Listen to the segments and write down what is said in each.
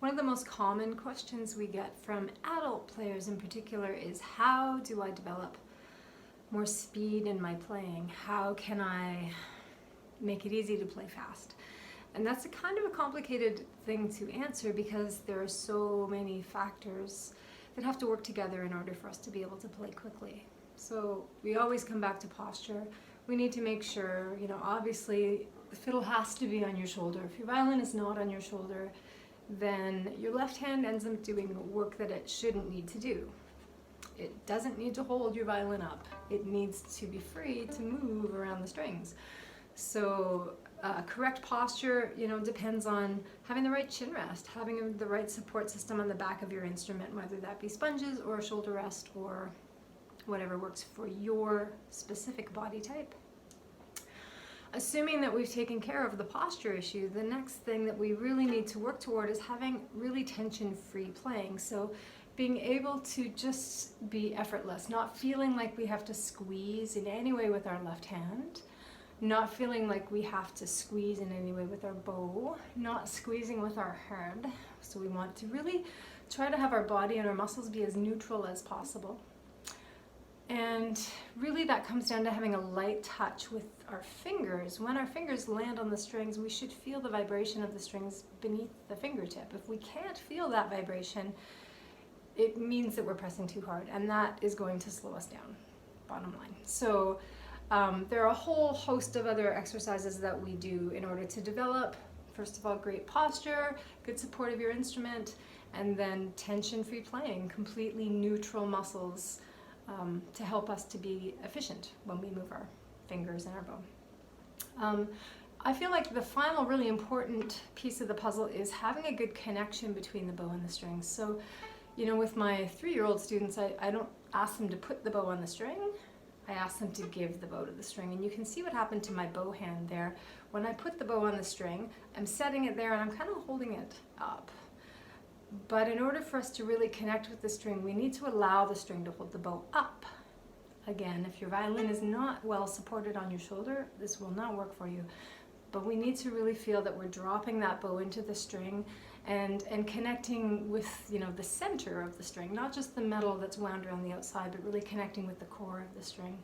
One of the most common questions we get from adult players in particular is, how do I develop more speed in my playing? How can I make it easy to play fast? And that's a kind of a complicated thing to answer because there are so many factors that have to work together in order for us to be able to play quickly. So we always come back to posture. We need to make sure, obviously the fiddle has to be on your shoulder. If your violin is not on your shoulder, then your left hand ends up doing work that it shouldn't need to do. It doesn't need to hold your violin up. It needs to be free to move around the strings. So correct posture, depends on having the right chin rest, having the right support system on the back of your instrument, whether that be sponges or a shoulder rest or whatever works for your specific body type. Assuming that we've taken care of the posture issue, the next thing that we really need to work toward is having really tension-free playing. So being able to just be effortless, not feeling like we have to squeeze in any way with our left hand, not feeling like we have to squeeze in any way with our bow, not squeezing with our hand. So we want to really try to have our body and our muscles be as neutral as possible. And really that comes down to having a light touch with our fingers. When our fingers land on the strings, we should feel the vibration of the strings beneath the fingertip. If we can't feel that vibration, it means that we're pressing too hard, and that is going to slow us down, bottom line. So there are a whole host of other exercises that we do in order to develop, first of all, great posture, good support of your instrument, and then tension-free playing, completely neutral muscles, to help us to be efficient when we move our fingers and our bow. I feel like the final really important piece of the puzzle is having a good connection between the bow and the strings. So, with my 3-year-old students, I don't ask them to put the bow on the string. I ask them to give the bow to the string. And you can see what happened to my bow hand there. When I put the bow on the string, I'm setting it there and I'm kind of holding it up. But in order for us to really connect with the string, we need to allow the string to hold the bow up. Again, if your violin is not well supported on your shoulder, this will not work for you. But we need to really feel that we're dropping that bow into the string and connecting with, the center of the string, not just the metal that's wound around the outside, but really connecting with the core of the string.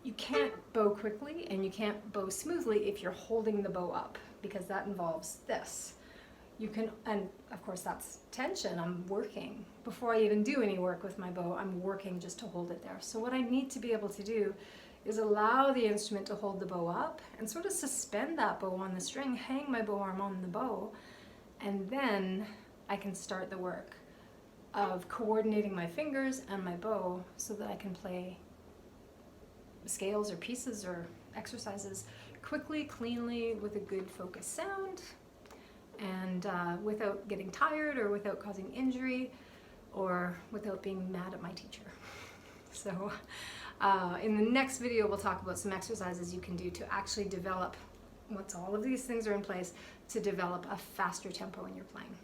You can't bow quickly and you can't bow smoothly if you're holding the bow up, because that involves this. You can, and of course that's tension, I'm working. Before I even do any work with my bow, I'm working just to hold it there. So what I need to be able to do is allow the instrument to hold the bow up and sort of suspend that bow on the string, hang my bow arm on the bow, and then I can start the work of coordinating my fingers and my bow so that I can play scales or pieces or exercises quickly, cleanly, with a good focused sound, and without getting tired or without causing injury or without being mad at my teacher. So in the next video we'll talk about some exercises you can do to actually develop, once all of these things are in place, to develop a faster tempo in your playing.